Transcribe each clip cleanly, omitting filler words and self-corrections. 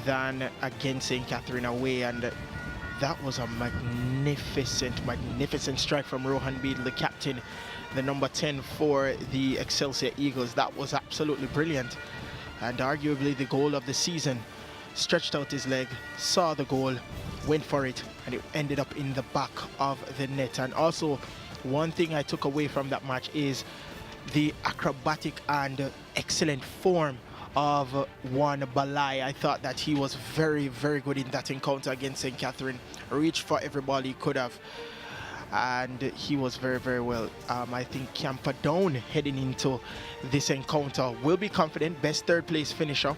than against St. Catherine away, and that was a magnificent strike from Rohan Beadle, the captain, the number 10 for the Excelsior Eagles. That was absolutely brilliant, and arguably the goal of the season. Stretched out his leg, saw the goal, went for it, and it ended up in the back of the net. And also, one thing I took away from that match is the acrobatic and excellent form of Juan Balai. I thought that he was very, very good in that encounter against St. Catherine. Reached for every ball he could have, and he was very, very well. I think Camperdown heading into this encounter will be confident. Best third place finisher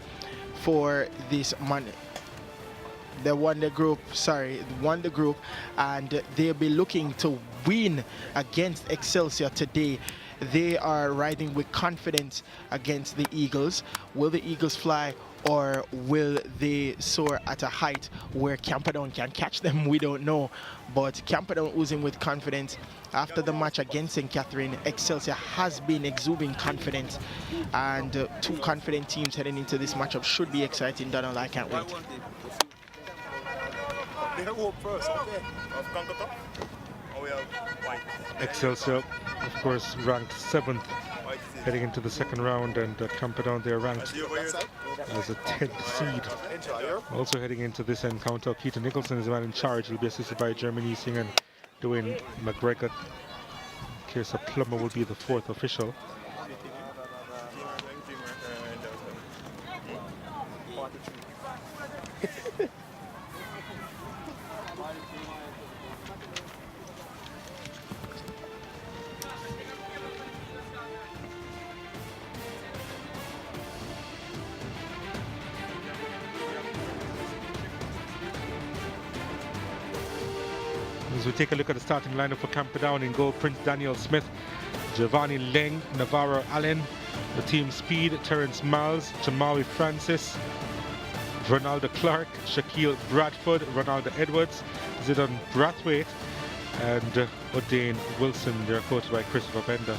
for this man. They won the group, and they'll be looking to win against Excelsior today. They are riding with confidence against the Eagles. Will the Eagles fly, or will they soar at a height where Camperdown can catch them? We don't know. But Camperdown oozing with confidence. After the match against St. Catherine, Excelsior has been exuding confidence. And two confident teams heading into this matchup should be exciting. Donald, I can't wait. Excelsior, of course, ranked 7th heading into the second round, and Camperdown, they're ranked as a 10th seed. Also heading into this encounter, Keaton Nicholson is the man in charge. He'll be assisted by Jeremy Neesing and Dwayne McGregor. Kirsa Plummer will be the 4th official. As we take a look at the starting lineup for Camperdown, in goal, Prince Daniel Smith, Giovanni Leng, Navarro Allen, the team speed, Terrence Miles, Jamawi Francis, Ronaldo Clark, Shaquille Bradford, Ronaldo Edwards, Zidane Brathwaite, and O'Dane Wilson. They're coached by Christopher Bender.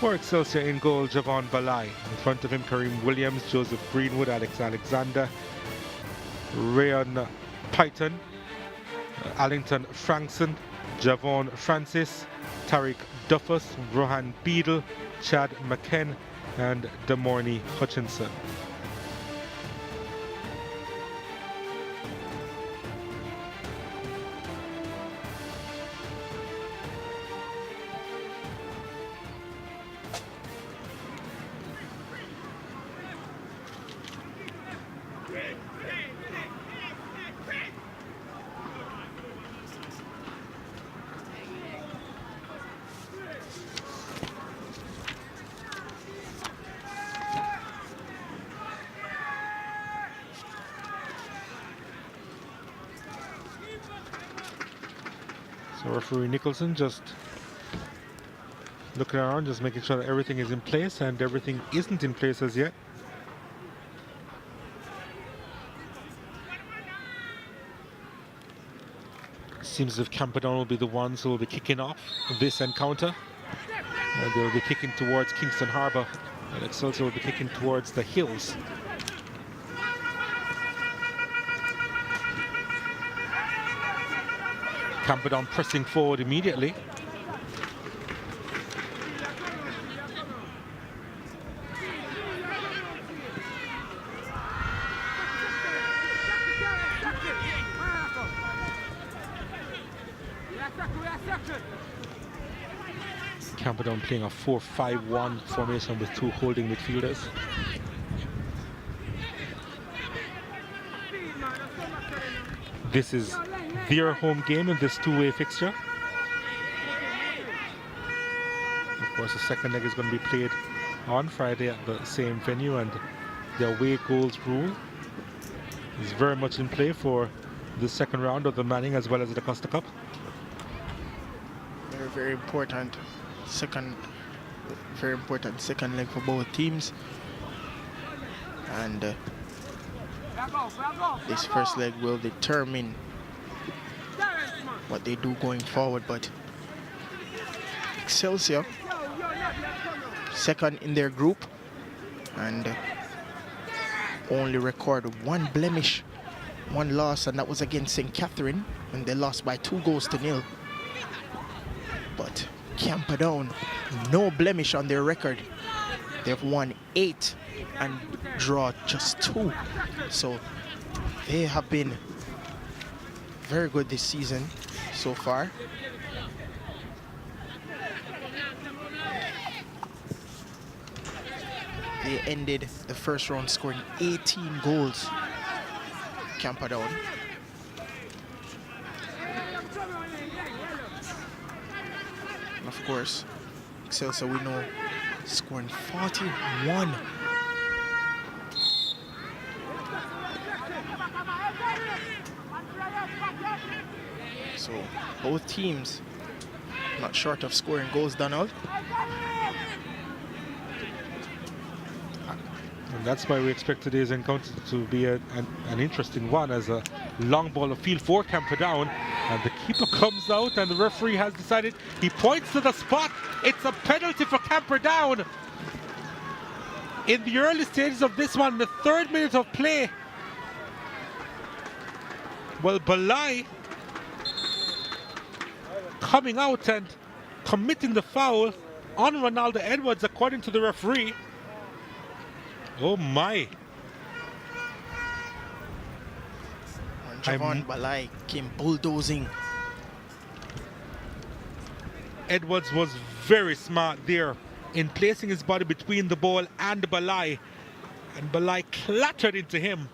For Excelsior, in goal, Javon Balai. In front of him, Kareem Williams, Joseph Greenwood, Alex Alexander, Rayon Python, Allington Frankson, Javon Francis, Tariq Duffus, Rohan Beadle, Chad McKen, and Damorny Hutchinson. So referee Nicholson just looking around, just making sure that everything is in place, and everything isn't in place as yet. Seems as if Camperdown will be the ones who will be kicking off this encounter. They'll be kicking towards Kingston Harbour, and Excelsior will be kicking towards the hills. Camperdown pressing forward immediately. Camperdown playing a 4-5-1 formation with two holding midfielders. This is their home game in this two-way fixture. Of course, the second leg is going to be played on Friday at the same venue, and the away goals rule is very much in play for the second round of the Manning as well as the Costa Cup. Very, very important second leg for both teams, and this first leg will determine what they do going forward. But Excelsior second in their group and only recorded one blemish, one loss, and that was against St. Catherine, and they lost by 2-0. But Camperdown, no blemish on their record. They've won 8 and draw just 2. So they have been very good this season so far. They ended the first round scoring 18 goals. Camperdown. And of course, Excelsior, we know, scoring 41. So both teams not short of scoring goals, Donald. And that's why we expect today's encounter to be an interesting one, as a long ball of field for Camperdown. And the keeper comes out and the referee has decided, he points to the spot. It's a penalty for Camperdown. In the early stages of this one, the 3rd minute of play. Well, Balai coming out and committing the foul on Ronaldo Edwards, according to the referee. Oh my. Javon Balai came bulldozing. Edwards was very smart there in placing his body between the ball and Balai. And Balai clattered into him.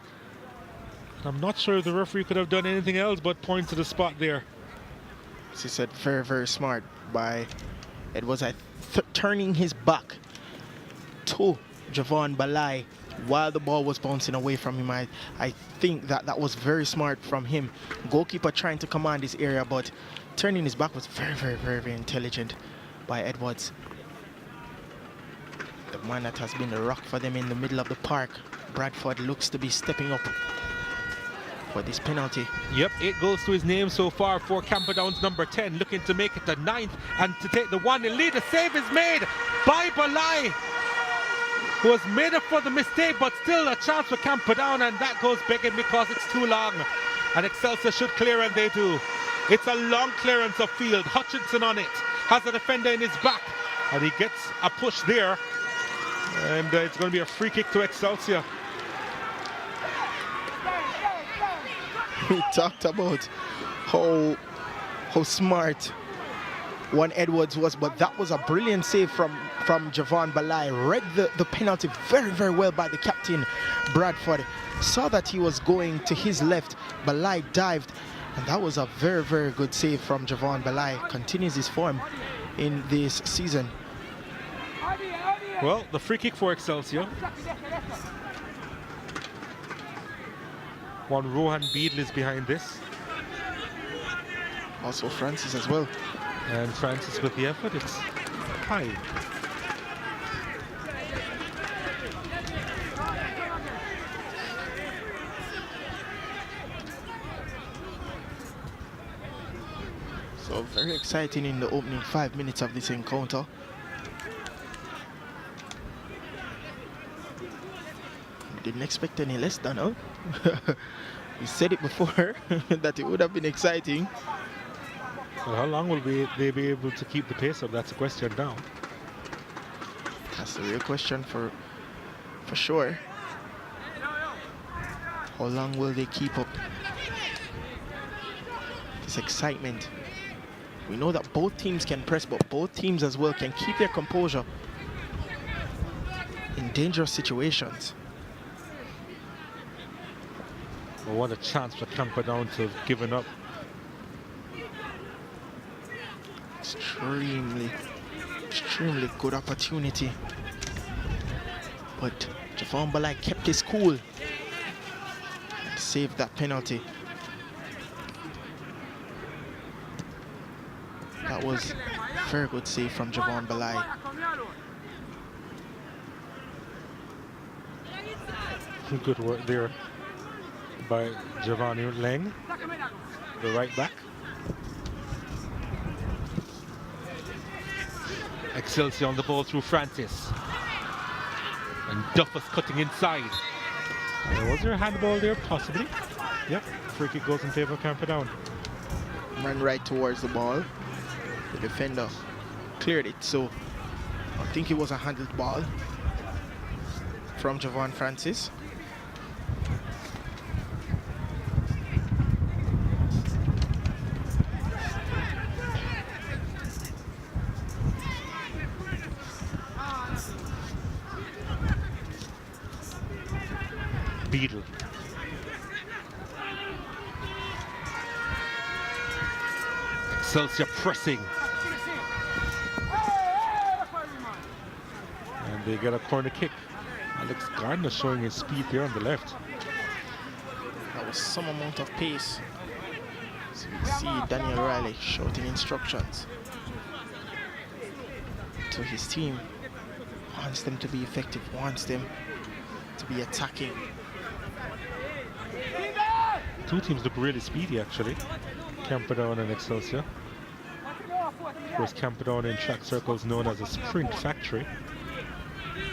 And I'm not sure if the referee could have done anything else but point to the spot there. As he said, very, very smart by Edwards, turning his back to Javon Balai while the ball was bouncing away from him. I think that was very smart from him. Goalkeeper trying to command his area, but turning his back was very, very, very, very intelligent by Edwards. The man that has been the rock for them in the middle of the park. Bradford looks to be stepping up for this penalty. Yep, 8 goals to his name so far for Camperdown's number 10, looking to make it the 9th and to take the 1-0 lead. The save is made by Balai, who has made up for the mistake, but still a chance for Camperdown, and that goes begging because it's too long. And Excelsior should clear, and they do. It's a long clearance of field. Hutchinson on it, has a defender in his back, and he gets a push there. And it's going to be a free kick to Excelsior. We talked about how smart one Edwards was, but that was a brilliant save from Javon Balai. Read the penalty very, very well by the captain, Bradford. Saw that he was going to his left. Balai dived, and that was a very, very good save from Javon Balai. Continues his form in this season. Well, the free kick for Excelsior. One Rohan Beadle is behind this. Also Francis as well. And Francis with the effort, it's high. So very exciting in the opening 5 minutes of this encounter. Didn't expect any less, Donald. We said it before that it would have been exciting. Well, how long will they be able to keep the pace up? That's the question now. That's the real question for sure. How long will they keep up this excitement? We know that both teams can press, but both teams as well can keep their composure in dangerous situations. Well, what a chance for Camperdown to have given up. Extremely good opportunity. But Javon Balai kept his cool and saved that penalty. That was a very good save from Javon Balai. Good work there by Giovanni Leng, the right back. Excelsior on the ball through Francis. And Duffus cutting inside. Was there a handball there? Possibly. Yep. Free kick goes in favour of Camperdown. Ran right towards the ball. The defender cleared it, so I think it was a handled ball from Javon Francis. Beadle. Excelsior pressing. And they get a corner kick. Alex Gardner showing his speed there on the left. That was some amount of pace. So you see Daniel Riley shouting instructions to his team. Wants them to be effective, wants them to be attacking. Two teams look really speedy actually. Camperdown and Excelsior. Of course, Camperdown in track circles known as a sprint factory.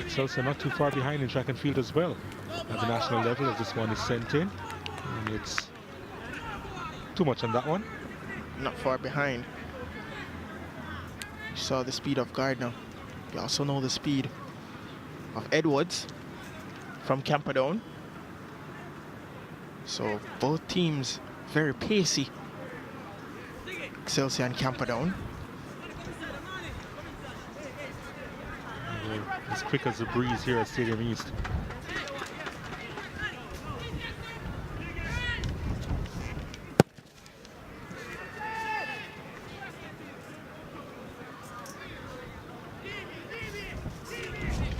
Excelsior not too far behind in track and field as well at the national level as this one is sent in. And it's too much on that one. Not far behind. You saw the speed of Gardner. You also know the speed of Edwards from Camperdown. So both teams very pacey. Excelsior and Camperdown. As quick as the breeze here at Stadium East.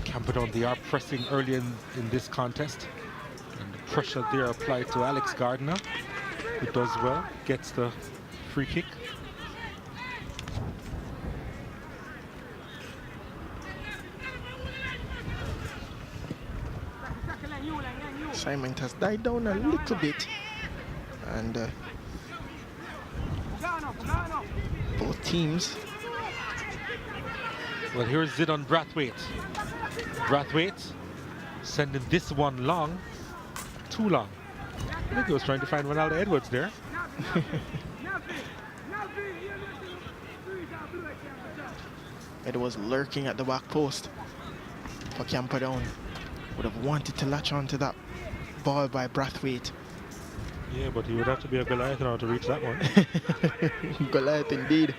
Camperdown, they are pressing early in this contest. And the pressure there applied to Alex Gardner, who does well, gets the free kick. Assignment has died down a little bit, and both teams. Well, here's Zidon Brathwaite. Brathwaite sending this one long, too long. I think he was trying to find Ronaldo Edwards there. It was lurking at the back post for Camperdown. Would have wanted to latch onto that ball by Brathwaite. Yeah, but he would have to be a Goliath now to reach that one. Goliath indeed.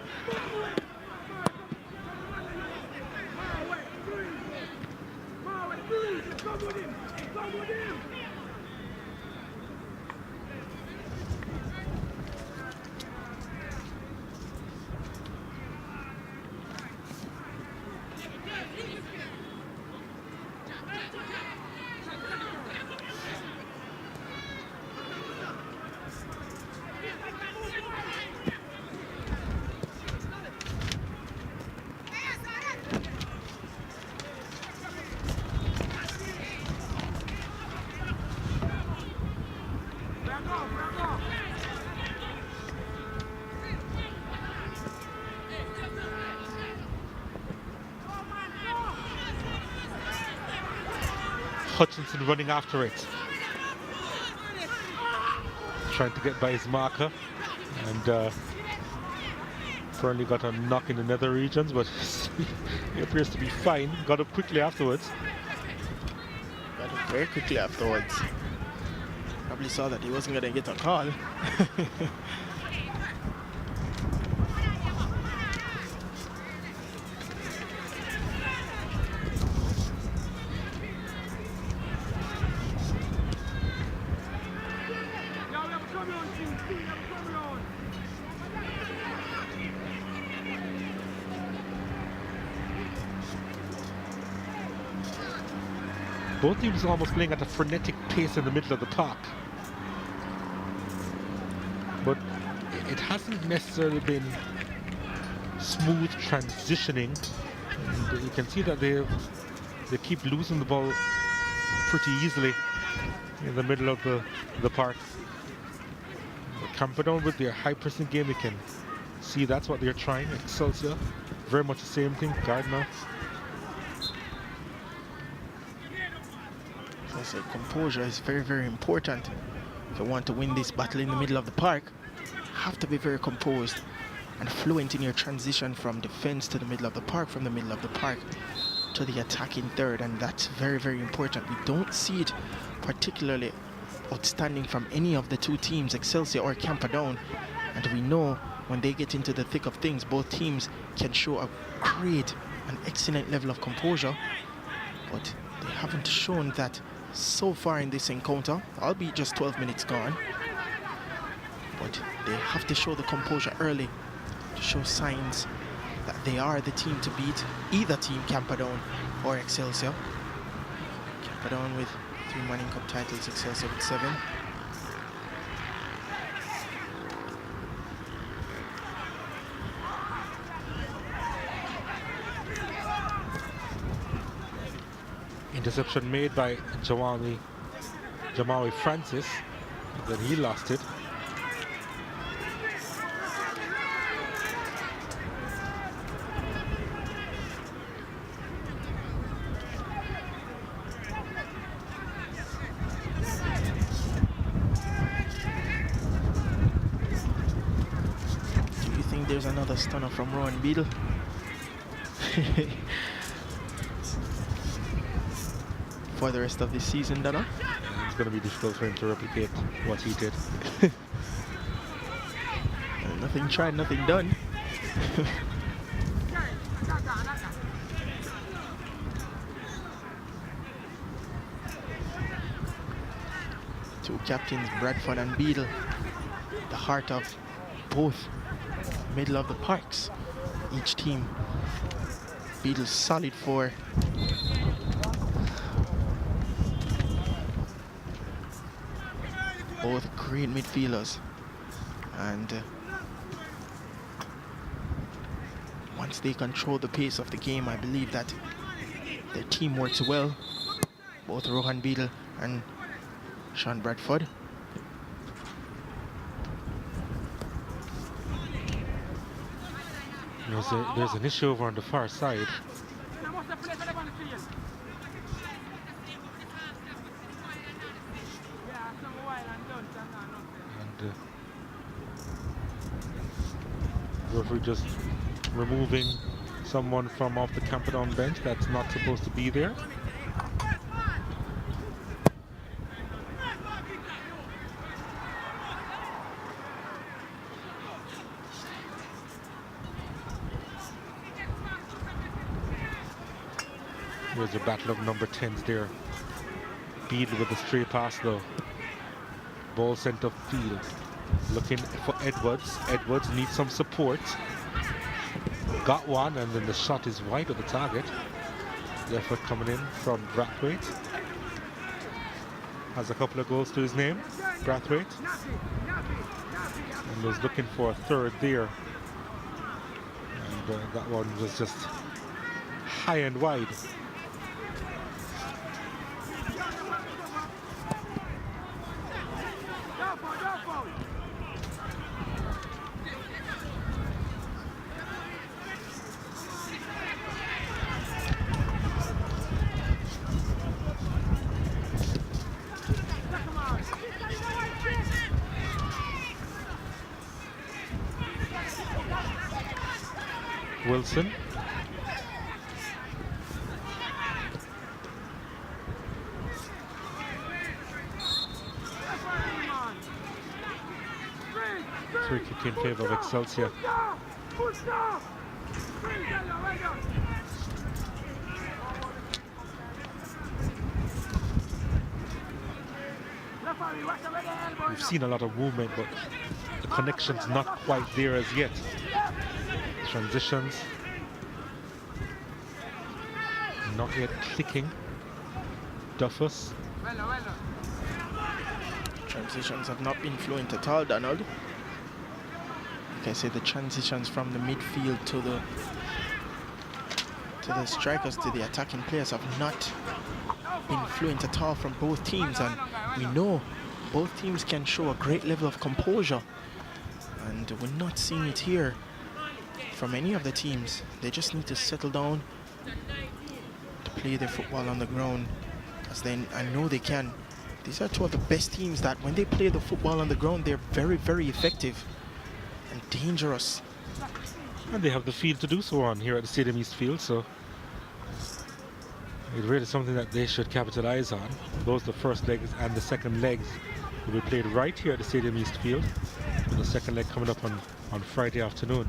Hutchinson running after it. Trying to get by his marker. And Fernley got a knock in the nether regions, but he appears to be fine. Got up quickly afterwards. Got up very quickly afterwards. Probably saw that he wasn't going to get a call. Both teams almost playing at a frenetic pace in the middle of the park. But it hasn't necessarily been smooth transitioning. And you can see that they keep losing the ball pretty easily in the middle of the park. Camperdown with their high pressing game, you can see that's what they're trying. Excelsior very much the same thing. Gardner. So I said, composure is very, very important. If you want to win this battle in the middle of the park, you have to be very composed and fluent in your transition from defense to the middle of the park, from the middle of the park to the attacking third, and that's very, very important. We don't see it particularly outstanding from any of the two teams, Excelsior or Camperdown, and we know when they get into the thick of things, both teams can show a great and excellent level of composure, but they haven't shown that so far in this encounter, albeit just 12 minutes gone. But they have to show the composure early to show signs that they are the team to beat, either team, Camperdown or Excelsior. Camperdown with 3 Manning Cup titles, Excelsior with 7. Interception made by Jamari Francis, then he lost it. Do you think there's another stunner from Rowan Beadle? For the rest of the season, Donna? It's going to be difficult for him to replicate what he did. Nothing tried, nothing done. Two captains, Bradford and Beadle, the heart of both middle of the parks. Each team, Beadle solid for both great midfielders, and once they control the pace of the game, I believe that their team works well, both Rohan Beadle and Sean Bradford. There's an issue over on the far side. And referee just removing someone from off the Camperdown bench that's not supposed to be there. There's a battle of number 10s there. Beadle with the stray pass though. Ball sent up field. Looking for Edwards. Edwards needs some support. Got one, and then the shot is wide of the target. The effort coming in from Brathwaite. Has a couple of goals to his name, Brathwaite. And was looking for a third there. And that one was just high and wide. Wilson. Free kick in favor of Excelsior. We've seen a lot of movement, but the connection's not quite there as yet. Transitions not yet clicking. Duffus. Transitions have not been fluent at all, Donald. Like I said, the transitions from the midfield to the strikers, to the attacking players have not been fluent at all from both teams, and we know both teams can show a great level of composure, and we're not seeing it here from any of the teams. They just need to settle down to play their football on the ground, because then I know they can. These are two of the best teams that when they play the football on the ground, they're very, very effective and dangerous. And they have the field to do so on here at the Stadium East Field, so it's really something that they should capitalize on. Those the first legs, and the second legs will be played right here at the Stadium East Field, with the second leg coming up on Friday afternoon.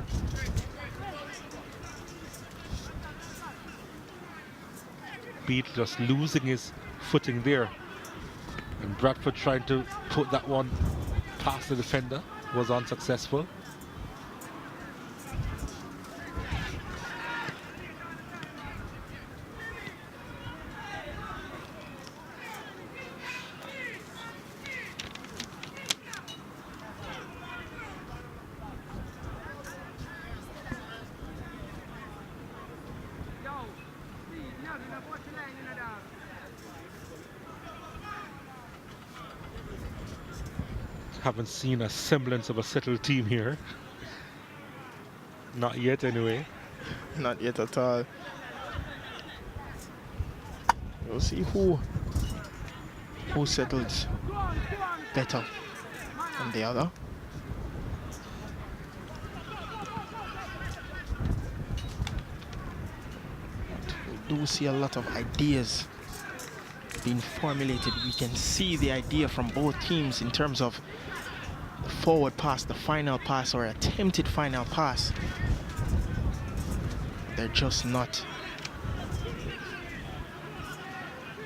Beat just losing his footing there, and Bradford trying to put that one past the defender was unsuccessful. Haven't seen a semblance of a settled team here. Not yet, anyway. Not yet at all. We'll see who settles better than the other. We do see a lot of ideas being formulated. We can see the idea from both teams in terms of the forward pass, the final pass, or attempted final pass. They're just not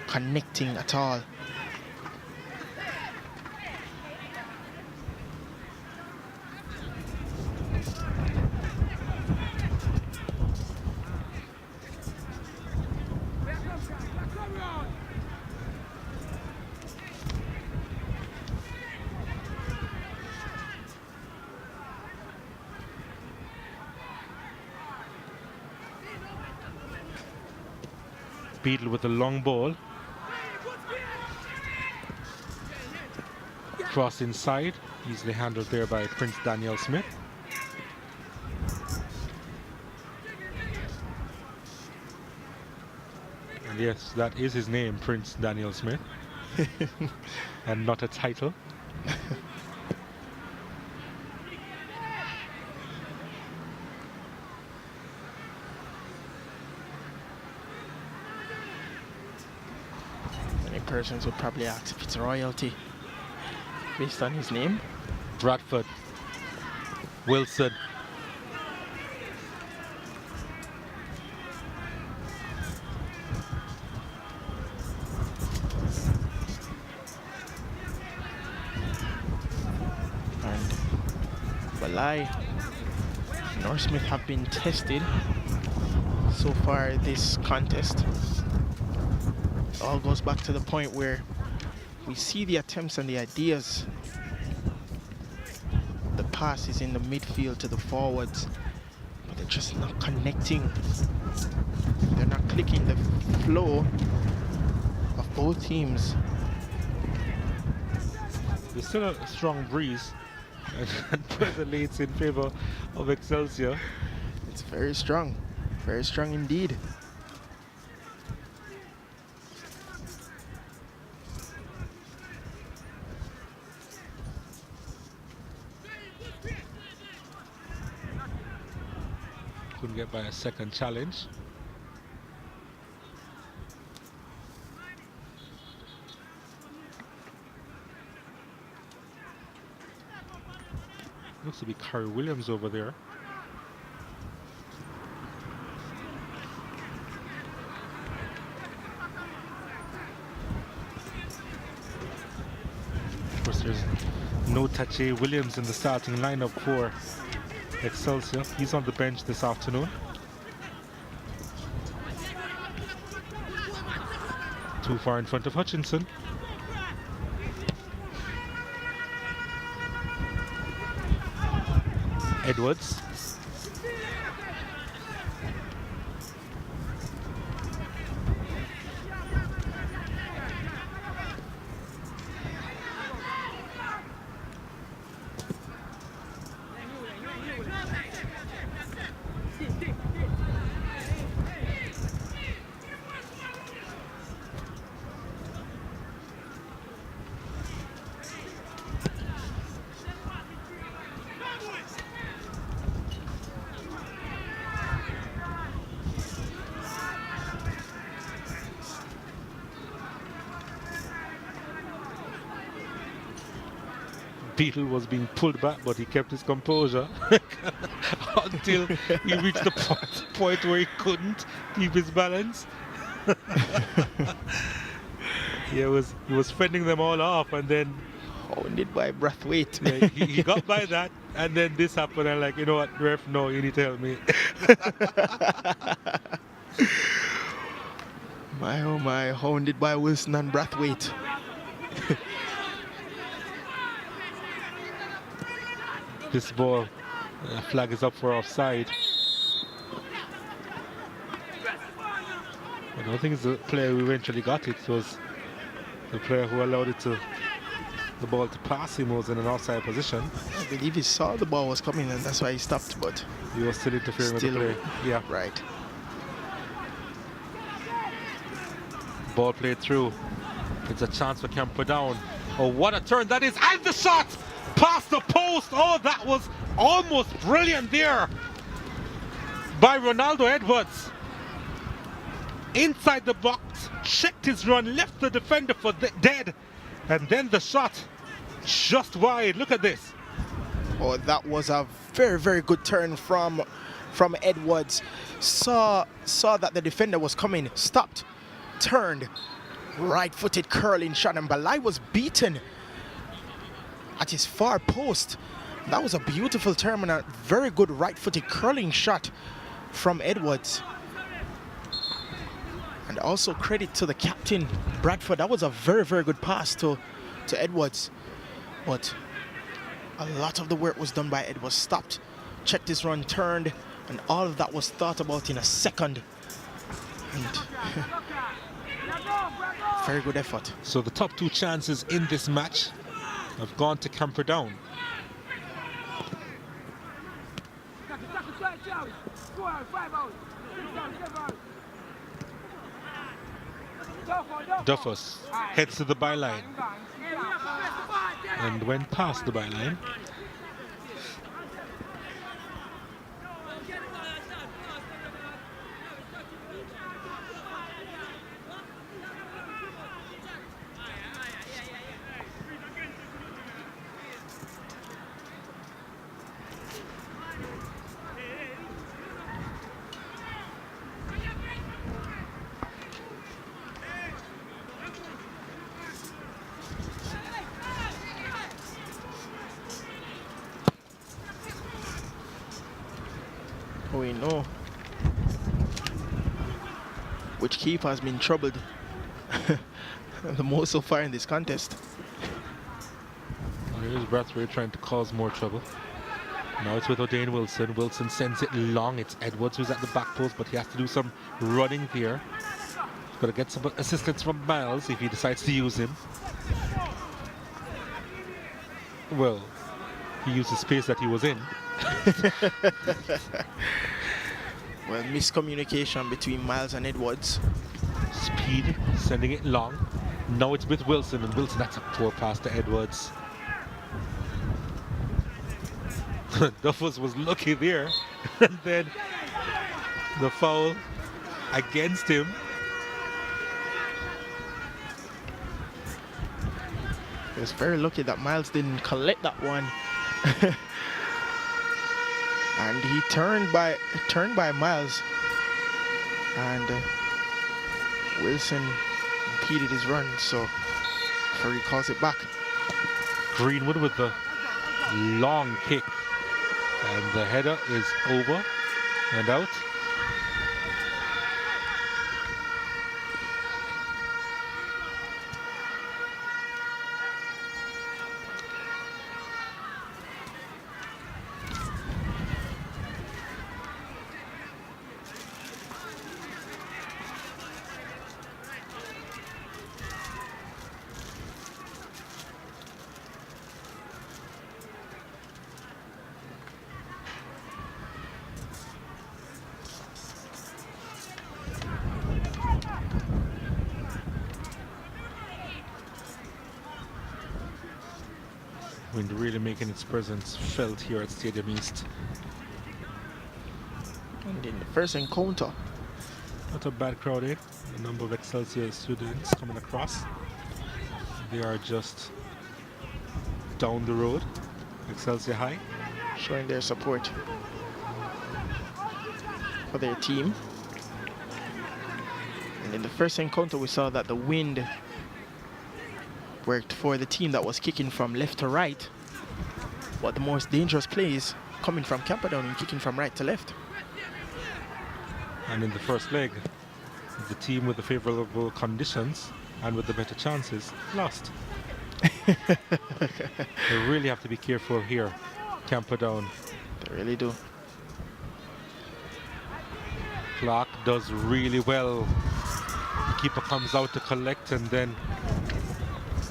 connecting at all. Beadle with the long ball. Cross inside, easily handled there by Prince Daniel Smith. And yes, that is his name, Prince Daniel Smith, and not a title. Persons would probably ask if it's royalty based on his name. Bradford, Wilson. And Balai, Northsmith have been tested so far this contest. It all goes back to the point where we see the attempts and the ideas. The pass is in the midfield to the forwards, but they're just not connecting. They're not clicking. The flow of both teams. There's still a strong breeze, and presently it's in favor of Excelsior. It's very strong indeed. Couldn't get by a second challenge. Looks to be Curry Williams over there. Of course, there's no Tache Williams in the starting lineup for Excelsior. He's on the bench this afternoon. Too far in front of Hutchinson. Edwards. Beetle was being pulled back, but he kept his composure until he reached the point where he couldn't keep his balance. He was fending them all off, and then Hounded by Brathwaite. yeah, he got by that, and then this happened. And like, you know what, ref, no, you need to help me. My oh my, hounded by Wilson and Brathwaite. This ball, flag is up for offside. I don't think it's the player who eventually got it. It was the player who allowed the ball to pass him was in an offside position. I believe he saw the ball was coming and that's why he stopped, but he was still interfering with the play. Yeah. Right. Ball played through. It's a chance for Camperdown. Oh, what a turn that is. And the shot! Past the post. Oh, that was almost brilliant there by Ronaldo Edwards. Inside the box, checked his run, left the defender for dead. And then the shot just wide. Look at this. Oh, that was a very, very good turn from Edwards. Saw that the defender was coming, stopped, turned, right-footed curling shot, and Balai was beaten at his far post. That was a beautiful turn and a very good right-footed curling shot from Edwards. And also credit to the captain, Bradford. That was a very, very good pass to Edwards. But a lot of the work was done by Edwards. Stopped, checked his run, turned, and all of that was thought about in a second. And very good effort. So the top two chances in this match have gone to Camperdown. Duffus heads to the byline and went past the byline. We know which keeper has been troubled the most so far in this contest. Here's Brathwaite trying to cause more trouble. Now it's with O'Dane Wilson. Wilson sends it long. It's Edwards who's at the back post, but he has to do some running here. He's got to get some assistance from Miles if he decides to use him. Well, he used the space that he was in. Well, miscommunication between Miles and Edwards. Speed, sending it long. Now it's with Wilson, and Wilson, that's a poor pass to Edwards. Duffus was lucky there. And then the foul against him. He was very lucky that Miles didn't collect that one. And he turned by Miles, and Wilson impeded his run, so he calls it back. Greenwood with the long kick, and the header is over and out. Wind really making its presence felt here at Stadium East. And in the first encounter, Not a bad crowd, eh? A number of Excelsior students coming across. They are just down the road. Excelsior High. Showing their support for their team. And in the first encounter, we saw that the wind worked for the team that was kicking from left to right. But the most dangerous plays coming from Camperdown and kicking from right to left. And in the first leg, the team with the favorable conditions and with the better chances lost. They really have to be careful here, Camperdown. They really do. Clark does really well. The keeper comes out to collect and then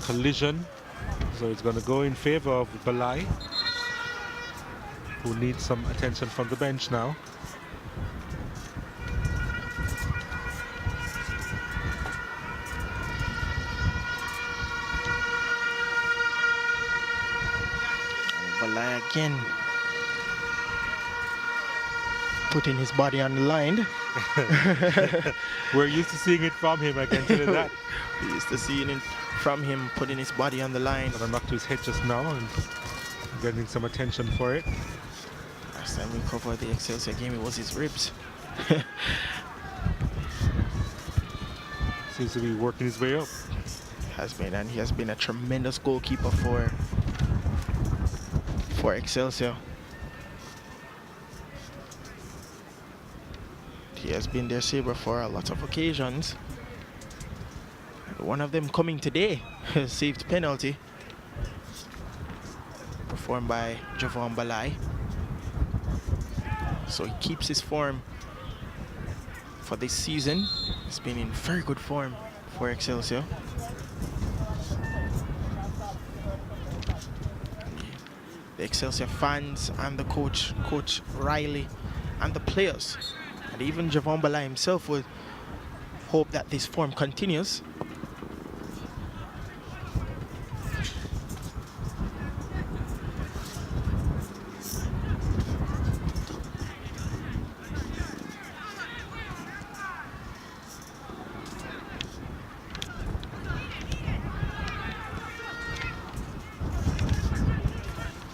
collision. So it's going to go in favor of Balai, who needs some attention from the bench now. Balai again putting his body on the line. We're used to seeing it from him, I can tell you that. We used to seeing it from him putting his body on the line. Got a knock to his head just now and getting some attention for it. Last time we covered the Excelsior game, it was his ribs. Seems to be working his way up. Has been, and he has been a tremendous goalkeeper for Excelsior. He has been their saver for a lot of occasions. One of them coming today, saved penalty, performed by Javon Balai. So he keeps his form for this season. He's been in very good form for Excelsior. The Excelsior fans and the Coach Riley, and the players, and even Javon Balai himself would hope that this form continues.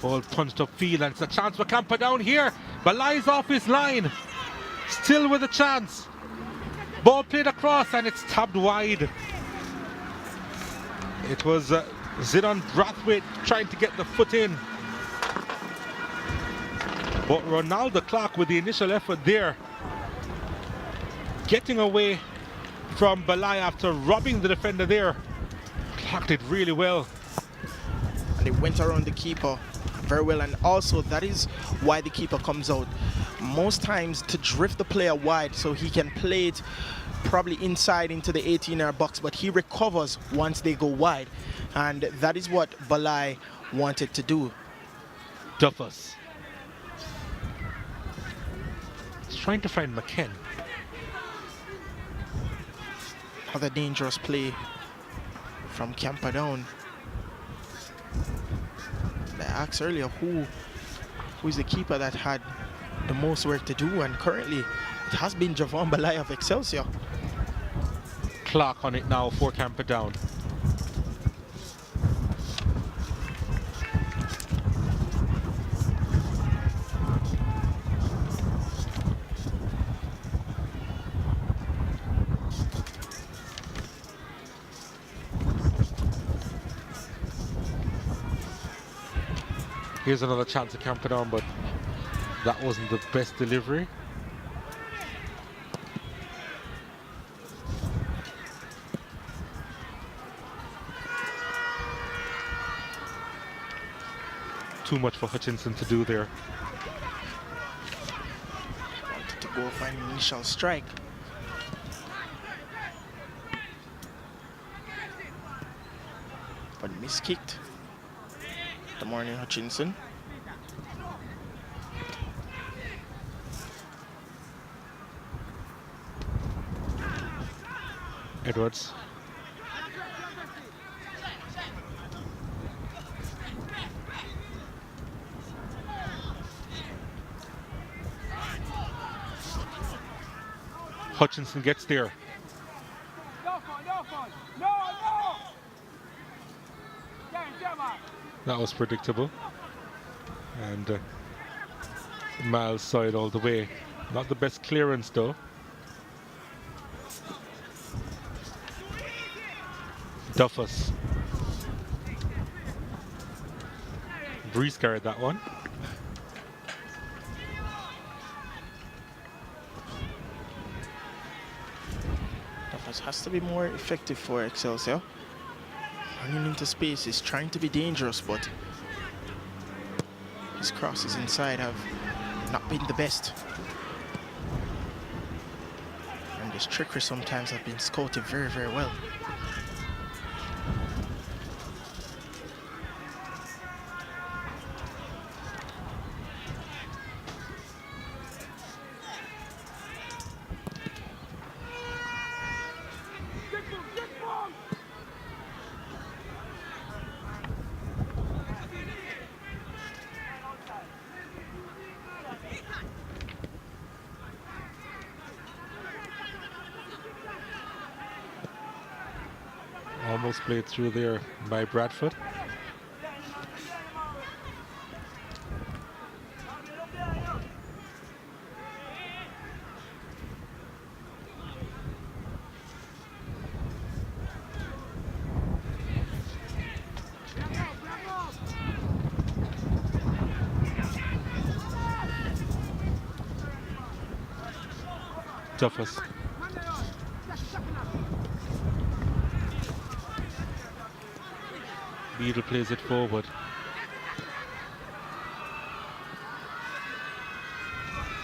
Ball punched upfield, and it's a chance for Camperdown here. Balai's off his line. Still with a chance. Ball played across and it's tapped wide. It was Zidane Brathwaite trying to get the foot in. But Ronaldo Clark with the initial effort there, getting away from Balai after robbing the defender there. Clark did really well. And he went around the keeper very well, and also that is why the keeper comes out most times to drift the player wide so he can play it probably inside into the 18-yard box, but he recovers once they go wide, and that is what Balai wanted to do. Duffus. He's trying to find McKen. Another dangerous play from Camperdown. I asked earlier who is the keeper that had the most work to do, and currently it has been Javon Balai of Excelsior. Clark on it now for Camperdown. Here's another chance at Camperdown, but that wasn't the best delivery. Too much for Hutchinson to do there. Wanted to go for an initial strike. But miskicked. The morning Hutchinson. Edwards. Hutchinson gets there. That was predictable. And Miles saw it all the way. Not the best clearance though. Duffus. Breeze carried that one. Duffus has to be more effective for Excelsior. Running into space is trying to be dangerous, but his crosses inside have not been the best. And his trickery sometimes have been scouted very, very well. Almost played through there by Bradford. Duffus. Beadle plays it forward.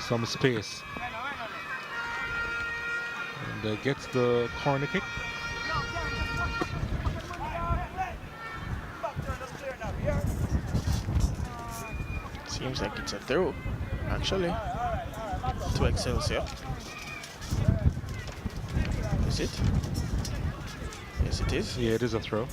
Some space. And gets the corner kick. Seems like it's a throw, actually, to Excelsior. Is it? Yes, it is. Yeah, it is a throw.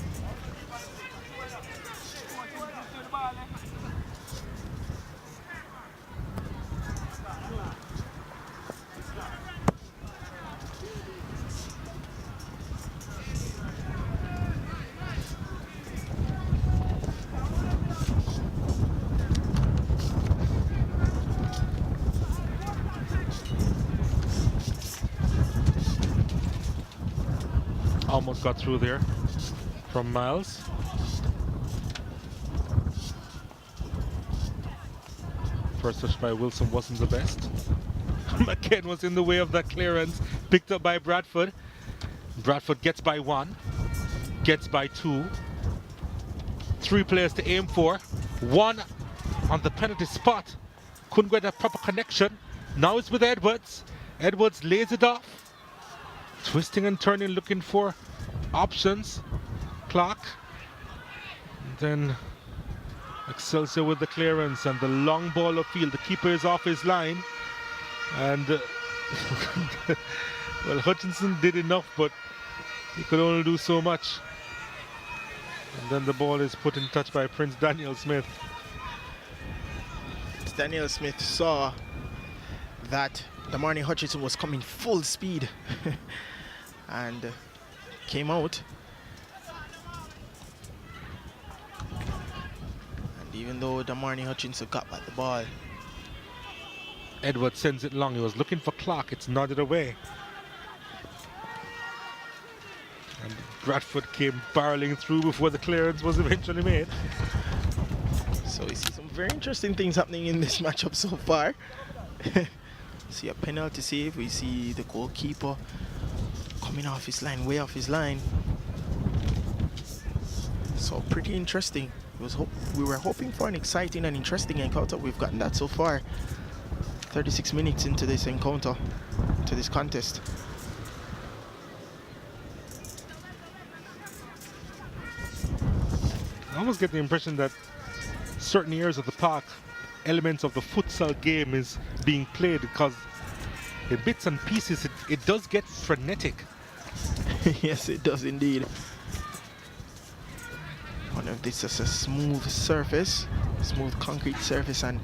Almost got through there from Miles. First touch by Wilson wasn't the best. McKen was in the way of that clearance, picked up by Bradford. Bradford gets by one, gets by two. Three players to aim for. One on the penalty spot. Couldn't get a proper connection. Now it's with Edwards. Edwards lays it off. Twisting and turning, looking for options. Clock. And then Excelsior with the clearance and the long ball upfield. The keeper is off his line. And well, Hutchinson did enough, but he could only do so much. And then the ball is put in touch by Prince Daniel Smith. Daniel Smith saw that Damarni Hutchinson was coming full speed and came out. And even though Damarni Hutchinson got back the ball, Edwards sends it long. He was looking for Clark. It's nodded away. And Bradford came barreling through before the clearance was eventually made. So we see some very interesting things happening in this matchup so far. See a penalty save. We see the goalkeeper coming off his line, way off his line. So pretty interesting. We were hoping for an exciting and interesting encounter. We've gotten that so far. 36 minutes into this encounter, to this contest. I almost get the impression that certain areas of the park, elements of the futsal game is being played, because in bits and pieces it does get frenetic. Yes, it does indeed. One of this is a smooth surface, smooth concrete surface, and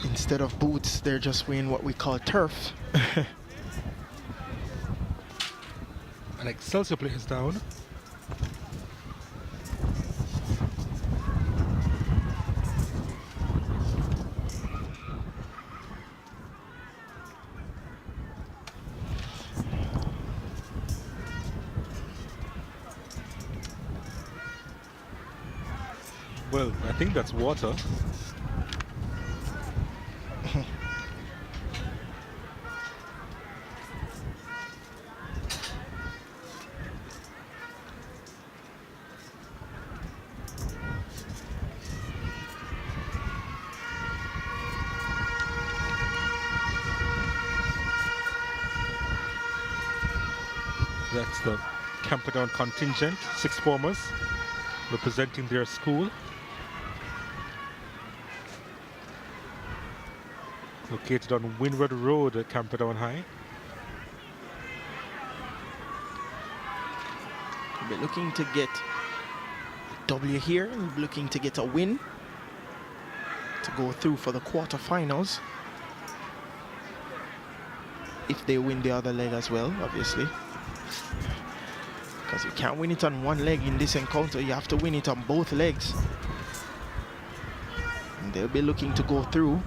instead of boots, they're just wearing what we call turf. And Excelsior plays down. Well, I think that's water. That's the Camperdown contingent, 6 formers representing their school. Located on Windward Road at Camperdown High. We'll be looking to get a W here. We'll be looking to get a win to go through for the quarterfinals. If they win the other leg as well, obviously. Because you can't win it on one leg in this encounter, you have to win it on both legs. And they'll be looking to go through.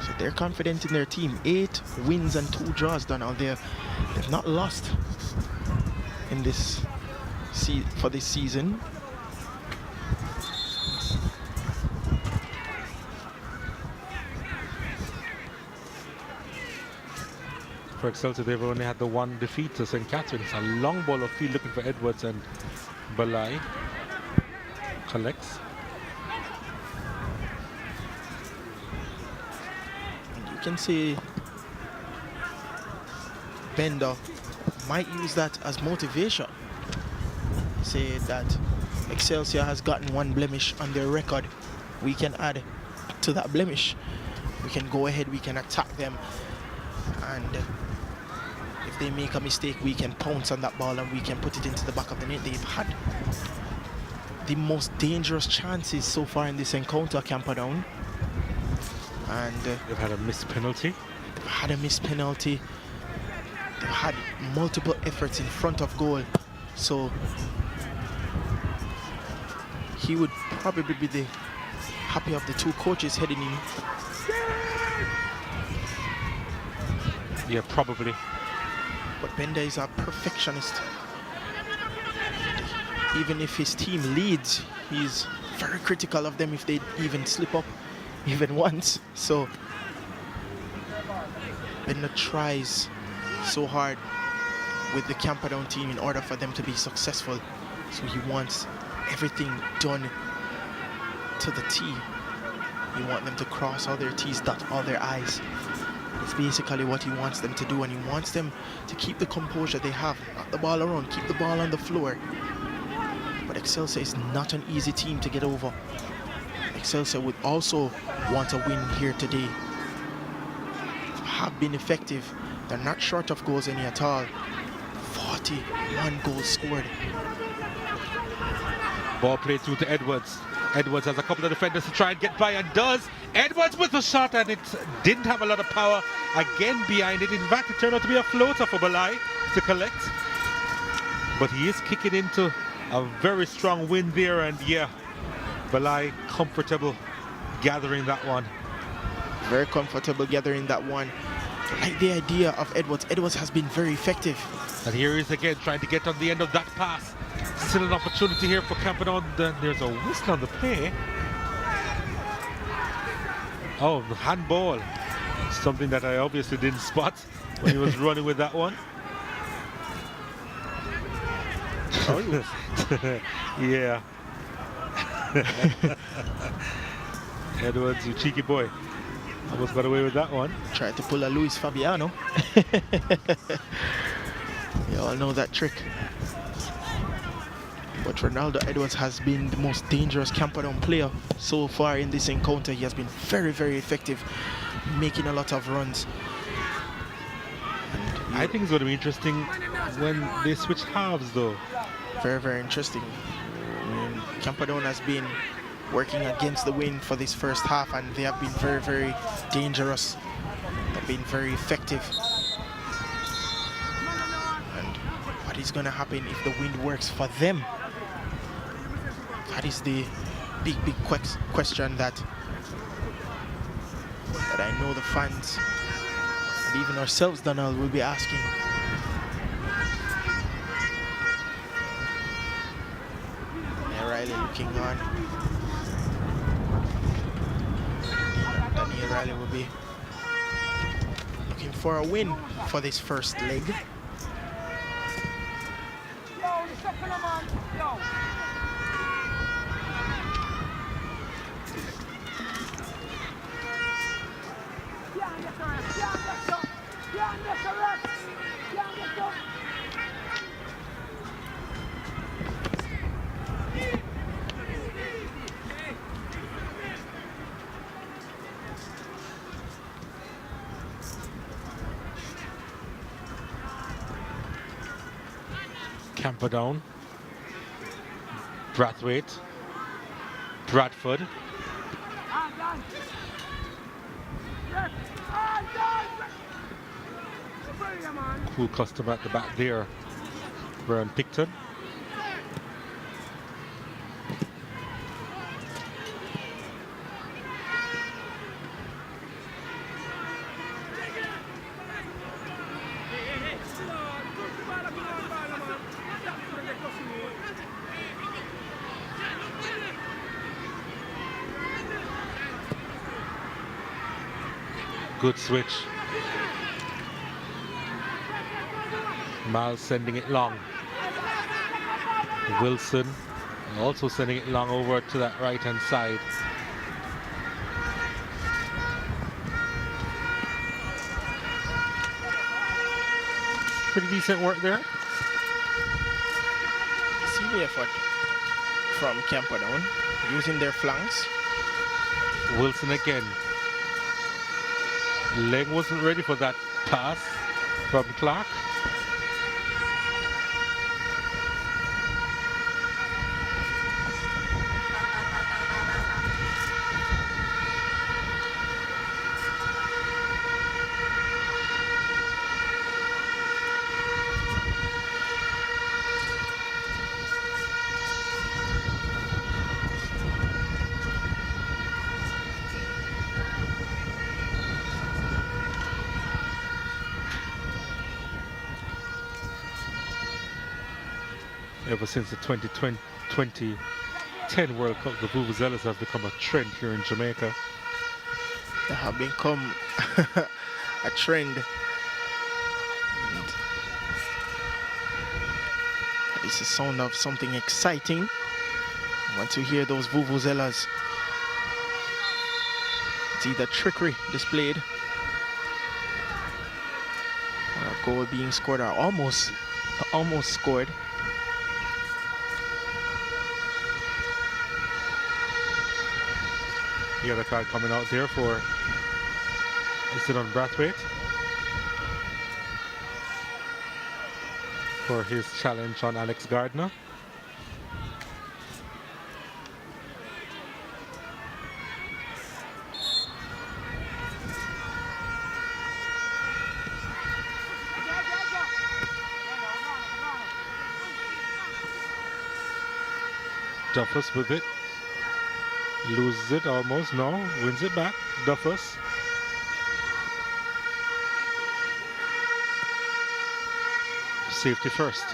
So they're confident in their team. 8 wins and 2 draws done out there. They've not lost in this for this season. For Excelsior, they've only had the 1 defeat to St. Catharines. A long ball of field looking for Edwards, and Balai collects. And you can see Bender might use that as motivation. Say that Excelsior has gotten 1 blemish on their record. We can add to that blemish. We can go ahead, we can attack them, and if they make a mistake, we can pounce on that ball and we can put it into the back of the net. They've had the most dangerous chances so far in this encounter, Camperdown. And they've had a missed penalty. They've had a missed penalty. They've had multiple efforts in front of goal. So he would probably be the happy of the 2 coaches heading in. Yeah, probably. But Bender is a perfectionist. Even if his team leads, he's very critical of them if they even slip up even once. So Bender tries so hard with the Camperdown team in order for them to be successful. So he wants everything done to the T. He wants them to cross all their T's, dot all their I's. It's basically what he wants them to do, and he wants them to keep the composure they have, knock the ball around, keep the ball on the floor. But Excelsior is not an easy team to get over. Excelsior would also want a win here today. Have been effective. They're not short of goals any at all. 41 goals scored. Ball played through to Edwards. Edwards has a couple of defenders to try and get by, and does. Edwards with the shot, and it didn't have a lot of power. Again behind it. In fact, it turned out to be a floater for Balai to collect. But he is kicking into a very strong win there, and yeah, Balai comfortable gathering that one. Very comfortable gathering that one. I like the idea of Edwards. Edwards has been very effective. And here he is again trying to get on the end of that pass. Still an opportunity here for Camperdown. Then there's a whistle on the play. Oh, the handball. Something that I obviously didn't spot when he was running with that one. Oh, yeah. Edwards, you cheeky boy. Almost got away with that one. Tried to pull a Luis Fabiano. You all know that trick. But Ronaldo Edwards has been the most dangerous Camperdown player so far in this encounter. He has been very, very effective, making a lot of runs. I think it's going to be interesting when they switch halves, though. Very, very interesting. I mean, Camperdown has been working against the wind for this first half, and they have been very, very dangerous. They've been very effective. And what is going to happen if the wind works for them? That is the big, big question that I know the fans and even ourselves, Donald, will be asking. Yeah, Riley looking on. Daniel Riley will be looking for a win for this first leg. Camperdown, Brathwaite, Bradford, cool customer at the back there, Brian Picton. Good switch. Miles sending it long. Wilson also sending it long over to that right hand side. Pretty decent work there. See the effort from Camperdown using their flanks. Wilson again. Leg wasn't ready for that pass from Clark. Ever since the 2010 World Cup, the Vuvuzelas have become a trend here in Jamaica. They have become a trend. And this is the sound of something exciting. Once you hear those Vuvuzelas, it's either trickery displayed or a goal being scored or almost scored. The other card coming out there for, is it on Brathwaite? For his challenge on Alex Gardner. Duffus with it. Loses it almost, no, wins it back. Duffus. Safety first.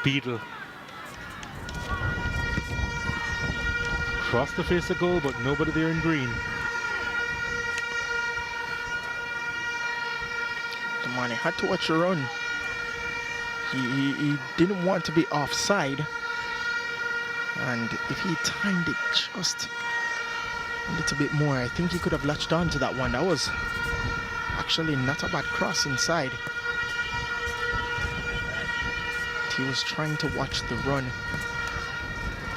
Beadle. Across the face of goal, but nobody there in green. Man, he had to watch a run. He didn't want to be offside, and if he timed it just a little bit more, I think he could have latched on to that one. That was actually not a bad cross inside. He was trying to watch the run,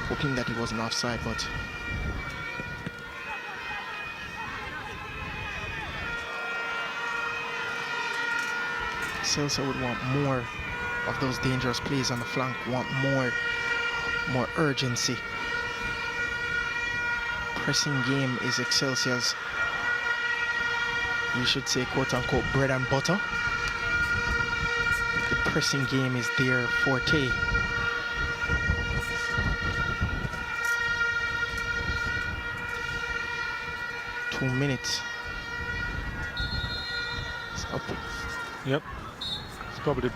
hoping that he wasn't offside, but Excelsior would want more of those dangerous plays on the flank, want more urgency. Pressing game is Excelsior's, we should say, quote-unquote, bread and butter. The pressing game is their forte. 2 minutes. So, Yep. It's probably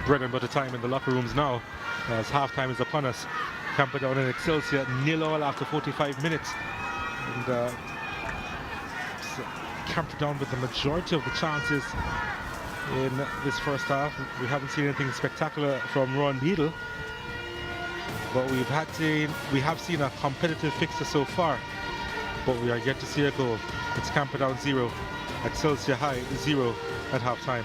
bread and butter time in the locker rooms now, as halftime is upon us. Camperdown and Excelsior 0-0 after 45 minutes. And so Camperdown with the majority of the chances in this first half. We haven't seen anything spectacular from Ron Beadle, but we have seen a competitive fixture so far, but we are yet to see a goal. It's Camperdown 0, Excelsior High 0 at halftime.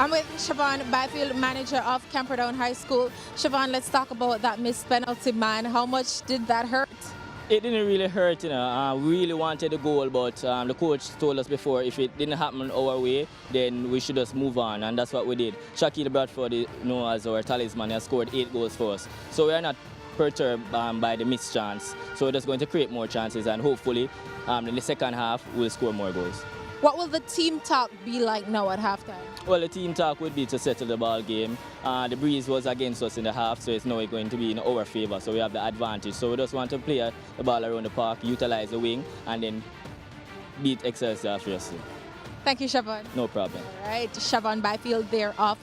I'm with Siobhan Byfield, manager of Camperdown High School. Siobhan, let's talk about that missed penalty, man. How much did that hurt? It didn't really hurt, you know. We really wanted the goal, but the coach told us before if it didn't happen our way, then we should just move on, and that's what we did. Shaquille Bradford, as our talisman, has scored 8 goals for us. So we are not perturbed by the missed chance. So we're just going to create more chances, and hopefully in the second half, we'll score more goals. What will the team talk be like now at halftime? Well, the team talk would be to settle the ball game. The breeze was against us in the half, so it's now going to be in our favor, so we have the advantage. So we just want to play the ball around the park, utilize the wing, and then beat Excelsior fiercely. Thank you, Siobhan. No problem. All right, Siobhan Byfield there of